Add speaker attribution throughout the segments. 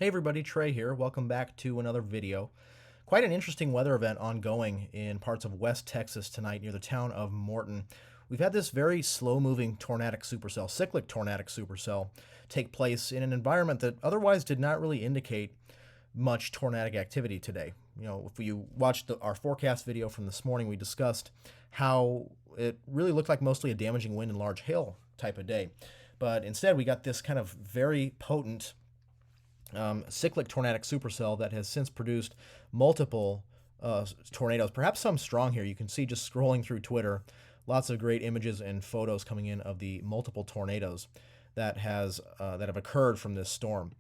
Speaker 1: Hey everybody, Trey here. Welcome back to another video. Quite an interesting weather event ongoing in parts of West Texas tonight near the town of Morton. We've had this very slow-moving tornadic supercell, cyclic tornadic supercell, take place in an environment that otherwise did not really indicate much tornadic activity today. If you watched our forecast video from this morning, we discussed how it really looked like mostly a damaging wind and large hail type of day. But instead, we got this kind of very potent cyclic tornadic supercell that has since produced multiple tornadoes, perhaps some strong here. You can see just scrolling through Twitter, lots of great images and photos coming in of the multiple tornadoes that have occurred from this storm.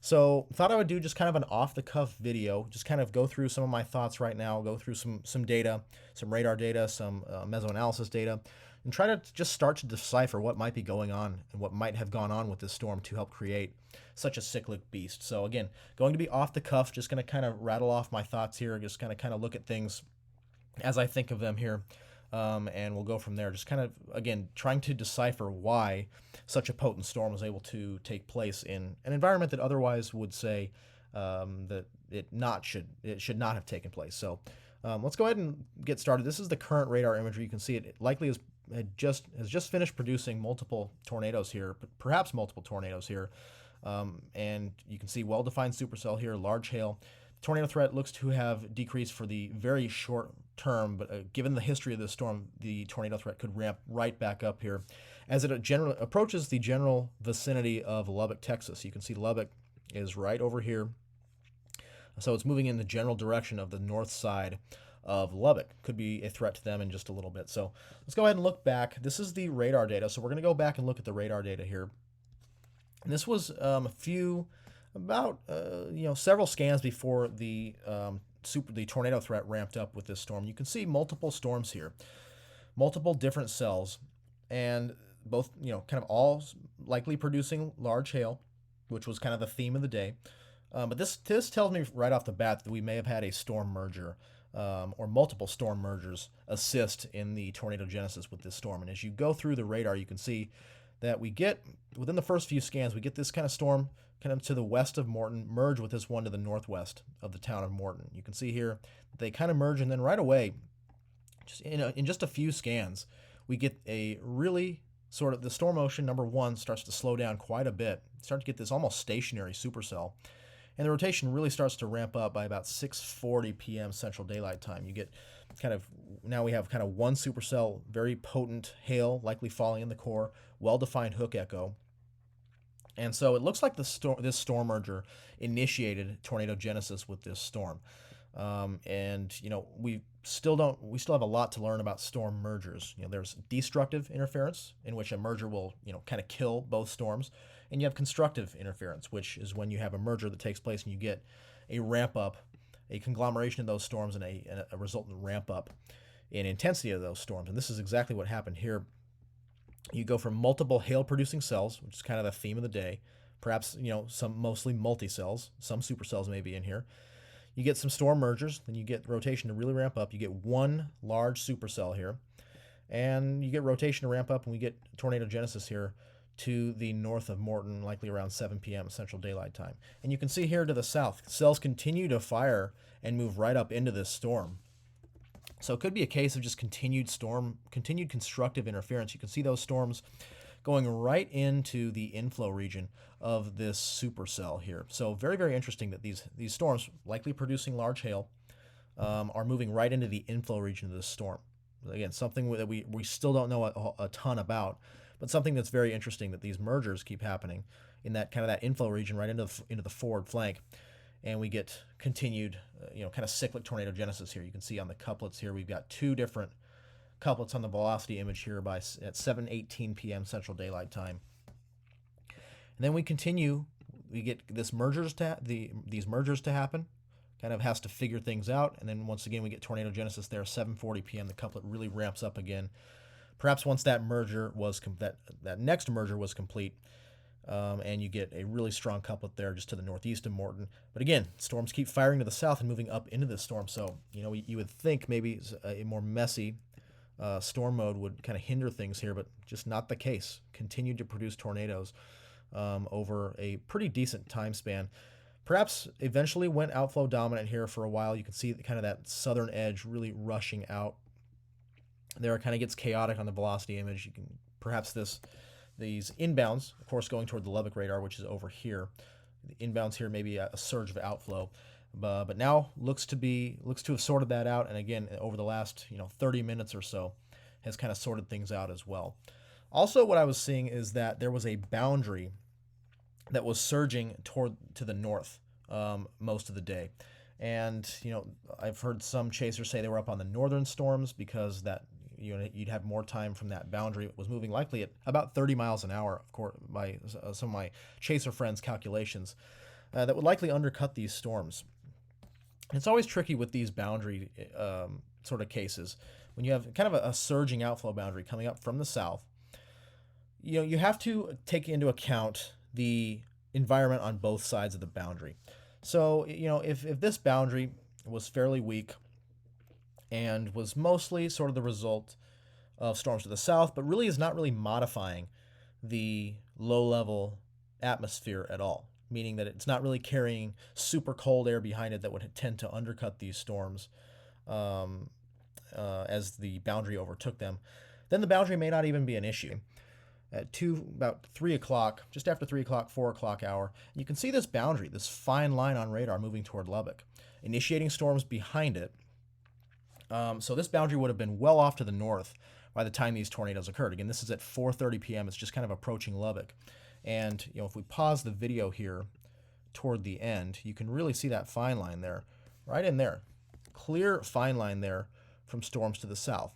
Speaker 1: So thought I would do just kind of an off-the-cuff video, just kind of go through some of my thoughts right now, go through some data, some radar data, some mesoanalysis data, and try to just start to decipher what might be going on and what might have gone on with this storm to help create such a cyclic beast. So again, going to be off the cuff, just going to kind of rattle off my thoughts here, just kind of look at things as I think of them here. And we'll go from there. Just kind of, again, trying to decipher why such a potent storm was able to take place in an environment that otherwise would say that it should not have taken place. So let's go ahead and get started. This is the current radar imagery. You can see it likely has just finished producing multiple tornadoes here, perhaps multiple tornadoes here. And you can see well-defined supercell here, large hail. Tornado threat looks to have decreased for the very short term, but given the history of this storm, the tornado threat could ramp right back up here as it approaches the general vicinity of Lubbock, Texas. You can see Lubbock is right over here. So it's moving in the general direction of the north side of Lubbock. Could be a threat to them in just a little bit. So let's go ahead and look back. This is the radar data. So we're going to go back and look at the radar data here. And this was several scans before the tornado threat ramped up with this storm. You can see multiple storms here, multiple different cells, and both kind of all likely producing large hail, which was kind of the theme of the day. But this tells me right off the bat that we may have had a storm merger or multiple storm mergers assist in the tornado genesis with this storm. And as you go through the radar, you can see that we get, within the first few scans, we get this kind of storm kind of to the west of Morton merge with this one to the northwest of the town of Morton. You can see here that they kind of merge, and then right away, just in just a few scans, we get a really sort of, the storm motion, number one, starts to slow down quite a bit. Start to get this almost stationary supercell. And the rotation really starts to ramp up by about 6:40 p.m. Central Daylight Time. You get now we have kind of one supercell, very potent hail, likely falling in the core, well-defined hook echo. And so it looks like this storm merger initiated tornado genesis with this storm. And we still have a lot to learn about storm mergers. There's destructive interference, in which a merger will kind of kill both storms, and you have constructive interference, which is when you have a merger that takes place and you get a ramp up, a conglomeration of those storms, and a resultant ramp up in intensity of those storms. And this is exactly what happened here. You go from multiple hail-producing cells, which is kind of the theme of the day, perhaps some mostly multi-cells, some supercells may be in here. You get some storm mergers, then you get rotation to really ramp up. You get one large supercell here, and you get rotation to ramp up, and we get tornado genesis here to the north of Morton, likely around 7 p.m. Central Daylight Time. And you can see here to the south, cells continue to fire and move right up into this storm. So it could be a case of just continued constructive interference. You can see those storms going right into the inflow region of this supercell here. So very, very interesting that these storms, likely producing large hail, are moving right into the inflow region of this storm. Again, something that we still don't know a ton about, but something that's very interesting that these mergers keep happening in that kind of that inflow region right into the forward flank. And we get continued, kind of cyclic tornado genesis here. You can see on the couplets here, we've got two different couplets on the velocity image here at 7:18 p.m. Central Daylight Time. And then we continue. We get these mergers to happen. Kind of has to figure things out. And then once again, we get tornado genesis there, 7:40 p.m. The couplet really ramps up again. Perhaps once that merger was that next merger was complete. And you get a really strong couplet there just to the northeast of Morton. But again, storms keep firing to the south and moving up into this storm. So, you would think maybe a more messy storm mode would kind of hinder things here, but just not the case. Continued to produce tornadoes over a pretty decent time span. Perhaps eventually went outflow dominant here for a while. You can see kind of that southern edge really rushing out. There it kind of gets chaotic on the velocity image. You can perhaps these inbounds, of course, going toward the Lubbock radar, which is over here. The inbounds here maybe a surge of outflow, but now looks to have sorted that out. And again, over the last 30 minutes or so, has kind of sorted things out as well. Also, what I was seeing is that there was a boundary that was surging to the north most of the day. And I've heard some chasers say they were up on the northern storms because that you'd have more time from that boundary. It was moving likely at about 30 miles an hour, of course, by some of my chaser friends' calculations, that would likely undercut these storms. It's always tricky with these boundary sort of cases when you have kind of a surging outflow boundary coming up from the south. You have to take into account the environment on both sides of the boundary. So, if this boundary was fairly weak and was mostly sort of the result of storms to the south, but really is not really modifying the low-level atmosphere at all, meaning that it's not really carrying super cold air behind it that would tend to undercut these storms as the boundary overtook them, then the boundary may not even be an issue. At about 3 o'clock, just after 3 o'clock, 4 o'clock hour, you can see this boundary, this fine line on radar moving toward Lubbock, initiating storms behind it. So this boundary would have been well off to the north by the time these tornadoes occurred. Again, this is at 4:30 p.m. It's just kind of approaching Lubbock. And if we pause the video here toward the end, you can really see that fine line there, right in there. Clear fine line there from storms to the south,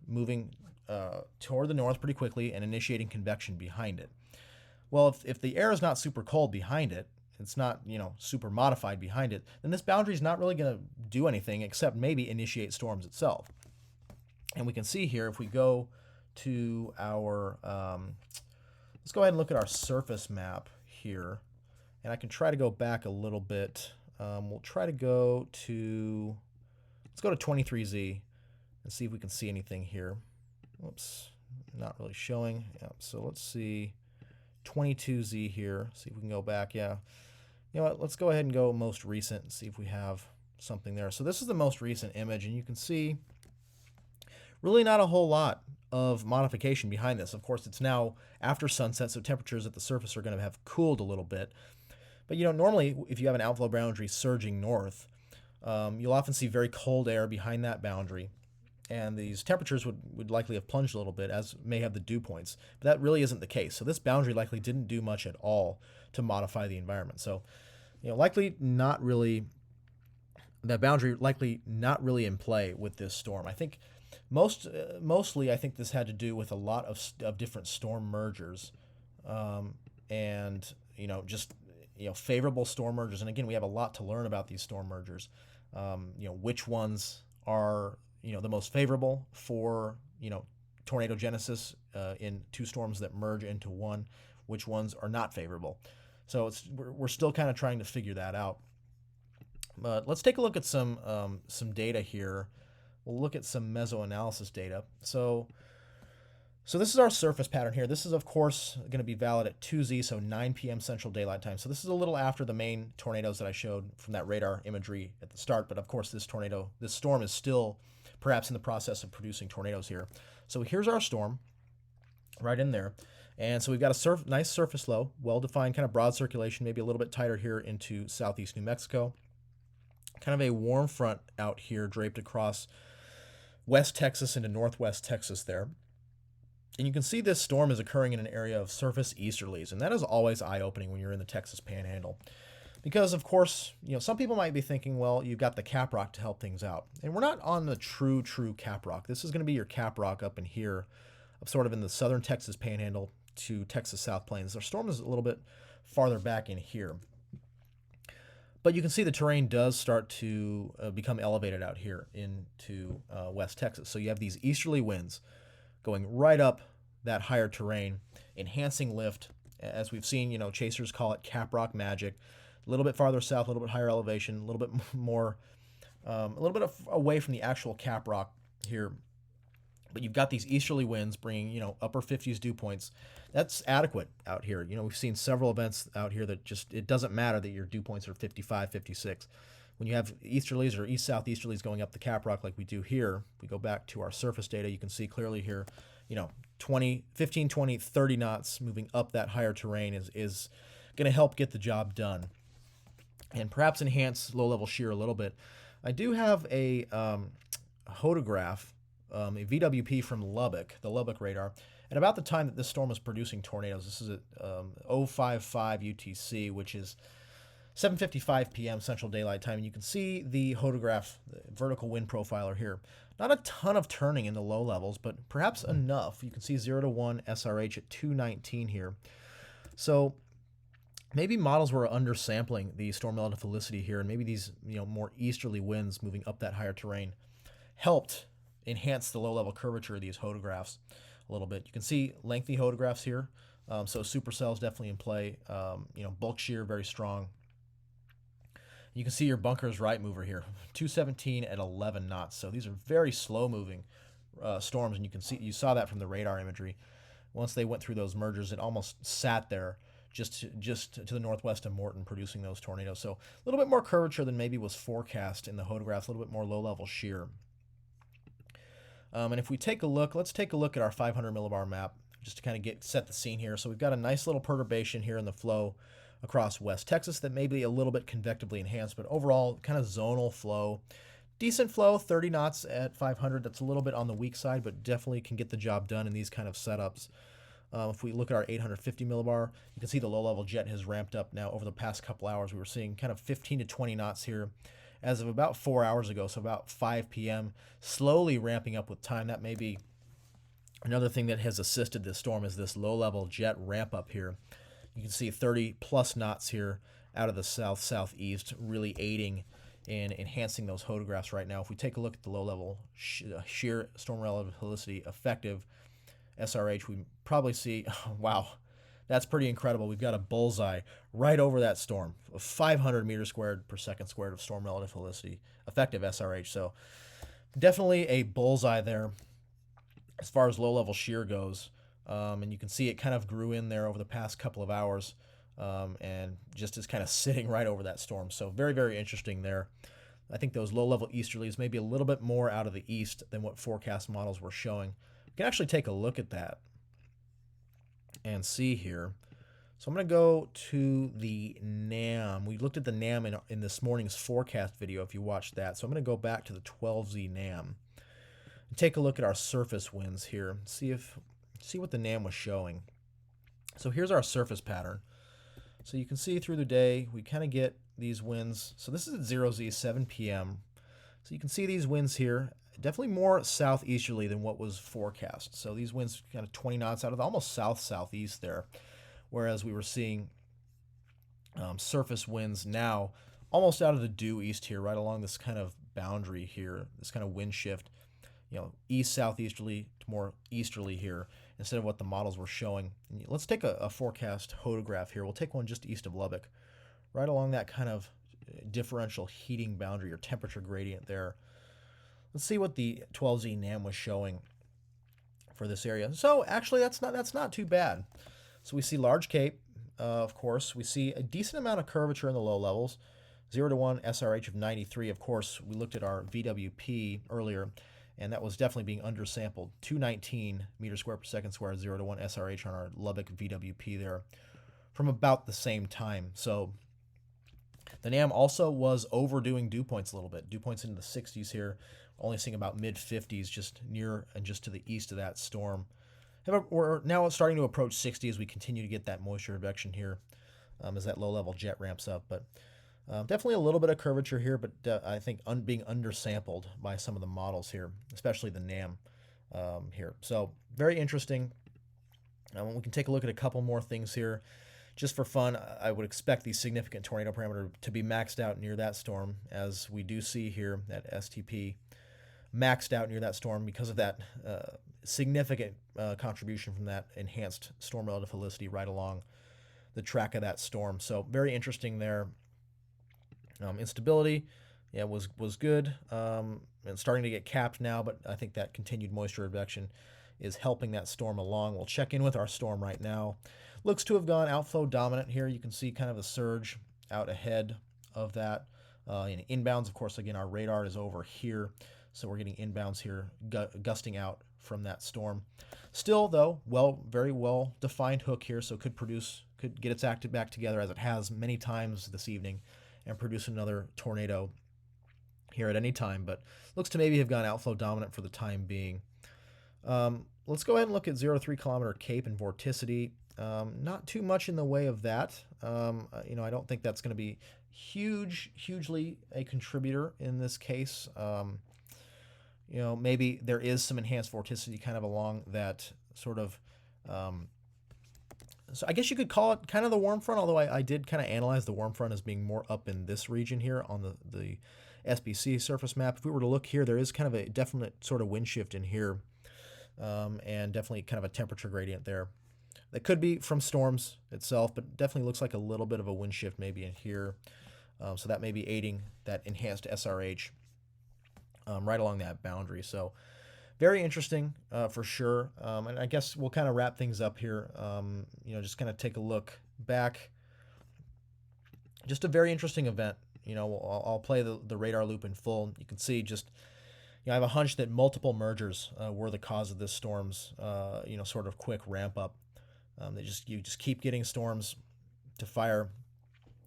Speaker 1: moving toward the north pretty quickly and initiating convection behind it. Well, if the air is not super cold behind it, it's not super modified behind it, then this boundary is not really going to do anything except maybe initiate storms itself. And we can see here, if we go to our let's go ahead and look at our surface map here, and I can try to go back a little bit. We'll try to go to, let's go to 23Z and see if we can see anything here. Whoops, not really showing. Yep, so let's see 22Z here, see if we can go back. Yeah, you know what, let's go ahead and go most recent and see if we have something there. So this is the most recent image, and you can see really not a whole lot of modification behind this. Of course, it's now after sunset, so temperatures at the surface are going to have cooled a little bit. But normally if you have an outflow boundary surging north, you'll often see very cold air behind that boundary, and these temperatures would likely have plunged a little bit, as may have the dew points. But that really isn't the case. So this boundary likely didn't do much at all to modify the environment. So, likely not really, that boundary likely not really in play with this storm. I think mostly I think this had to do with a lot of different storm mergers, and just favorable storm mergers. And again, we have a lot to learn about these storm mergers. Which ones are the most favorable for tornado genesis in two storms that merge into one, which ones are not favorable. So we're still kind of trying to figure that out. But let's take a look at some data here. We'll look at some mesoanalysis data. So this is our surface pattern here. This is, of course, going to be valid at 2Z, so 9 p.m. Central Daylight Time. So this is a little after the main tornadoes that I showed from that radar imagery at the start. But of course, this storm is still perhaps in the process of producing tornadoes here. So here's our storm right in there. And so we've got a nice surface low, well-defined kind of broad circulation, maybe a little bit tighter here into southeast New Mexico. Kind of a warm front out here draped across West Texas into Northwest Texas there. And you can see this storm is occurring in an area of surface easterlies, and that is always eye-opening when you're in the Texas Panhandle. Because, of course, some people might be thinking, well, you've got the cap rock to help things out. And we're not on the true cap rock. This is going to be your cap rock up in here, sort of in the southern Texas Panhandle to Texas South Plains. Our storm is a little bit farther back in here. But you can see the terrain does start to become elevated out here into West Texas. So you have these easterly winds going right up that higher terrain, enhancing lift. As we've seen, chasers call it cap rock magic. A little bit farther south, a little bit higher elevation, a little bit more, a little bit away from the actual cap rock here. But you've got these easterly winds bringing, upper 50s dew points. That's adequate out here. We've seen several events out here that just, it doesn't matter that your dew points are 55, 56. When you have easterlies or east-south easterlies going up the Caprock like we do here, we go back to our surface data, you can see clearly here, 15, 20, 30 knots moving up that higher terrain is going to help get the job done and perhaps enhance low-level shear a little bit. I do have a hodograph, a VWP from Lubbock, the Lubbock radar, at about the time that this storm was producing tornadoes. This is at 055 UTC, which is 7:55 p.m. Central Daylight Time, and you can see the hodograph, the vertical wind profiler here. Not a ton of turning in the low levels, but perhaps enough. You can see 0 to 1 SRH at 219 here. So maybe models were undersampling the storm relative helicity here, and maybe these more easterly winds moving up that higher terrain helped enhance the low-level curvature of these hodographs a little bit. You can see lengthy hodographs here, so supercell is definitely in play. Bulk shear very strong. You can see your bunker's right mover here, 217 at 11 knots. So these are very slow-moving storms, and you saw that from the radar imagery. Once they went through those mergers, it almost sat there just to the northwest of Morton, producing those tornadoes. So a little bit more curvature than maybe was forecast in the hodographs, a little bit more low-level shear. And if we take a look, let's take a look at our 500 millibar map just to kind of set the scene here. So we've got a nice little perturbation here in the flow across West Texas that may be a little bit convectively enhanced, but overall kind of zonal flow. Decent flow, 30 knots at 500. That's a little bit on the weak side, but definitely can get the job done in these kind of setups. If we look at our 850 millibar, you can see the low-level jet has ramped up now over the past couple hours. We were seeing kind of 15 to 20 knots here as of about 4 hours ago, so about 5 p.m., slowly ramping up with time. That may be another thing that has assisted this storm, is this low-level jet ramp up here. You can see 30-plus knots here out of the south-southeast, really aiding in enhancing those hodographs right now. If we take a look at the low-level shear storm relative helicity effective SRH, we probably see, wow, that's pretty incredible. We've got a bullseye right over that storm, 500 meters squared per second squared of storm relative helicity, effective SRH. So definitely a bullseye there as far as low-level shear goes. And you can see it kind of grew in there over the past couple of hours and just is kind of sitting right over that storm. So very, very interesting there. I think those low-level easterlies may be a little bit more out of the east than what forecast models were showing. We can actually take a look at that and see here. So I'm going to go to the NAM. We looked at the NAM in this morning's forecast video if you watched that. So I'm going to go back to the 12Z NAM and take a look at our surface winds here. See what the NAM was showing. So here's our surface pattern. So you can see through the day we kind of get these winds. So this is at 0Z, 7 p.m. So you can see these winds here. Definitely more southeasterly than what was forecast. So these winds kind of 20 knots out of almost south-southeast there, whereas we were seeing surface winds now almost out of the due east here, right along this kind of boundary here, this kind of wind shift, east-southeasterly to more easterly here instead of what the models were showing. And let's take a forecast hodograph here. We'll take one just east of Lubbock, right along that kind of differential heating boundary or temperature gradient there. Let's see what the 12Z NAM was showing for this area. So actually, that's not too bad. So we see large Cape, of course. We see a decent amount of curvature in the low levels, 0 to 1 SRH of 93. Of course, we looked at our VWP earlier, and that was definitely being undersampled. 219 meters squared per second squared, 0 to 1 SRH on our Lubbock VWP there from about the same time. So the NAM also was overdoing dew points a little bit. Dew points into the 60s here, only seeing about mid-50s just near and just to the east of that storm. We're now starting to approach 60 as we continue to get that moisture advection here as that low-level jet ramps up. But definitely a little bit of curvature here, but I think being undersampled by some of the models here, especially the NAM here. So very interesting. We can take a look at a couple more things here. Just for fun, I would expect the significant tornado parameter to be maxed out near that storm, as we do see here at STP maxed out near that storm because of that significant contribution from that enhanced storm relative helicity right along the track of that storm. So very interesting there. Instability, yeah, was good, and starting to get capped now, but I think that continued moisture advection is helping that storm along. We'll check in with our storm right now. Looks to have gone outflow dominant here. You can see kind of a surge out ahead of that. In inbounds, of course, again, our radar is over here, so we're getting inbounds here, gusting out from that storm. Still, though, very well defined hook here, so could get its act back together as it has many times this evening, and produce another tornado here at any time. But looks to maybe have gone outflow dominant for the time being. Let's go ahead and look at 0 to 3 kilometer Cape and vorticity. Not too much in the way of that. I don't think that's going to be hugely a contributor in this case. Maybe there is some enhanced vorticity kind of along that sort of. So I guess you could call it kind of the warm front, although I did kind of analyze the warm front as being more up in this region here on the SBC surface map. If we were to look here, there is kind of a definite sort of wind shift in here, and definitely kind of a temperature gradient there. That could be from storms itself, but definitely looks like a little bit of a wind shift maybe in here. So that may be aiding that enhanced SRH right along that boundary. So very interesting for sure. And I guess we'll kind of wrap things up here. Just kind of take a look back. Just a very interesting event. I'll play the radar loop in full. You can see just, I have a hunch that multiple mergers were the cause of this storm's, sort of quick ramp up. You just keep getting storms to fire,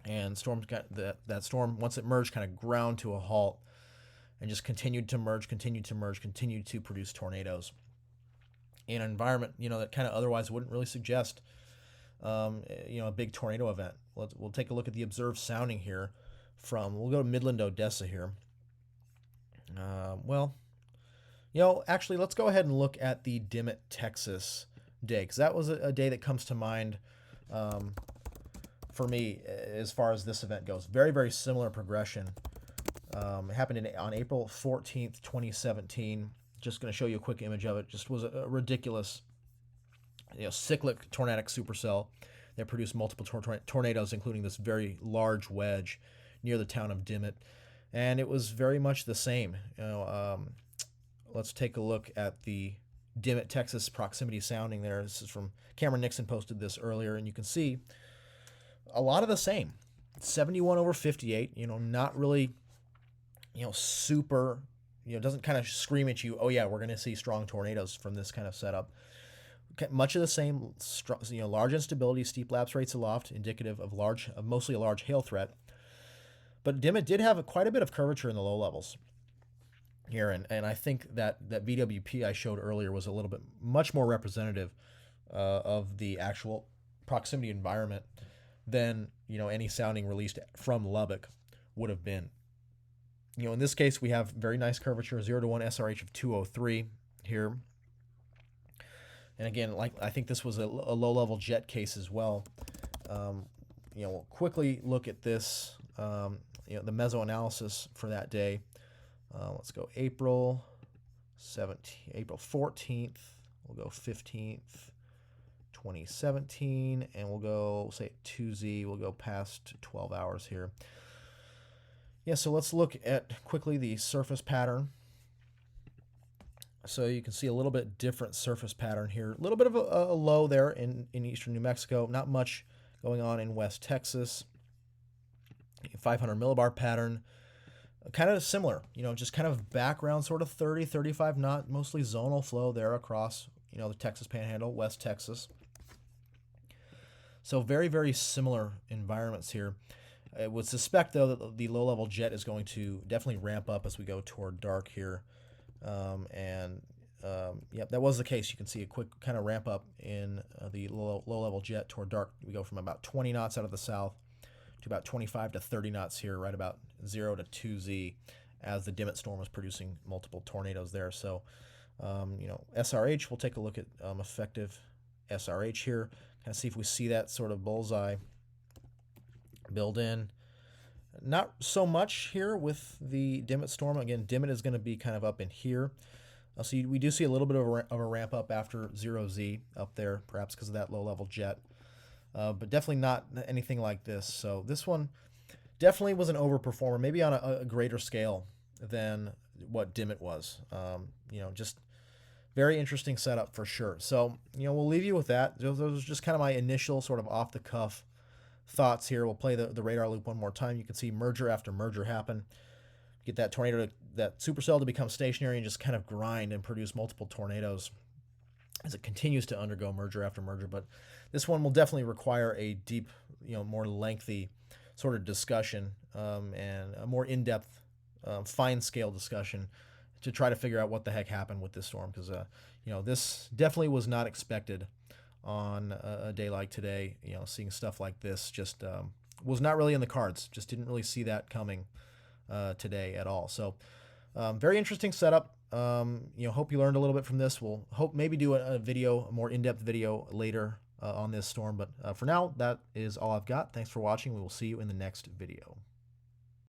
Speaker 1: and storms got that storm, once it merged, kind of ground to a halt and just continued to merge, continued to produce tornadoes in an environment, that kind of otherwise wouldn't really suggest, a big tornado event. We'll take a look at the observed sounding here we'll go to Midland, Odessa here. Actually, let's go ahead and look at the Dimmit, Texas day, because that was a day that comes to mind for me as far as this event goes. Very, very similar progression. It happened on April 14th, 2017. Just going to show you a quick image of it. Just was a ridiculous, cyclic tornadic supercell that produced multiple tornadoes, including this very large wedge near the town of Dimmit. And it was very much the same. Let's take a look at the Dimmit, Texas proximity sounding there. This is from Cameron Nixon, posted this earlier, and you can see a lot of the same. 71 over 58, not really, super, doesn't kind of scream at you, oh yeah, we're going to see strong tornadoes from this kind of setup. Much of the same, large instability, steep lapse rates aloft, indicative of mostly a large hail threat. But Dimmit did have quite a bit of curvature in the low levels here, and I think that VWP I showed earlier was a little bit much more representative of the actual proximity environment than any sounding released from Lubbock would have been. In this case, we have very nice curvature, 0 to 1 SRH of 203 here. And again, I think this was a low-level jet case as well. We'll quickly look at this, the Mesoanalysis for that day. Let's go April 14th. We'll go 15th, 2017, and we'll go, say, 2Z. We'll go past 12 hours here. Yeah, so let's look at quickly the surface pattern. So you can see a little bit different surface pattern here. A little bit of a low there in eastern New Mexico. Not much going on in West Texas. 500 millibar pattern. Kind of similar, just kind of background sort of 30, 35 knot, mostly zonal flow there across, the Texas Panhandle, West Texas. So very, very similar environments here. I would suspect, though, that the low-level jet is going to definitely ramp up as we go toward dark here. Yep, that was the case. You can see a quick kind of ramp up in the low-level jet toward dark. We go from about 20 knots out of the south to about 25 to 30 knots here, right about 0 to 2Z, as the Dimmit storm was producing multiple tornadoes there. So, SRH, we'll take a look at effective SRH here, kind of see if we see that sort of bullseye build in. Not so much here with the Dimmit storm. Again, Dimmit is going to be kind of up in here. So we do see a little bit of a ramp up after 0Z up there, perhaps because of that low-level jet. But definitely not anything like this. So this one definitely was an overperformer, maybe on a greater scale than what Dimmit was. Just very interesting setup for sure. So, we'll leave you with that. Those are just kind of my initial sort of off-the-cuff thoughts here. We'll play the radar loop one more time. You can see merger after merger happen. Get that tornado, that supercell to become stationary and just kind of grind and produce multiple tornadoes as it continues to undergo merger after merger. But this one will definitely require a deep, more lengthy sort of discussion and a more in-depth, fine-scale discussion to try to figure out what the heck happened with this storm, because this definitely was not expected on a day like today. Seeing stuff like this just was not really in the cards. Just didn't really see that coming today at all. So very interesting setup. Hope you learned a little bit from this. We'll hope maybe do a video, a more in-depth video later on this storm. But for now, that is all I've got. Thanks for watching. We will see you in the next video.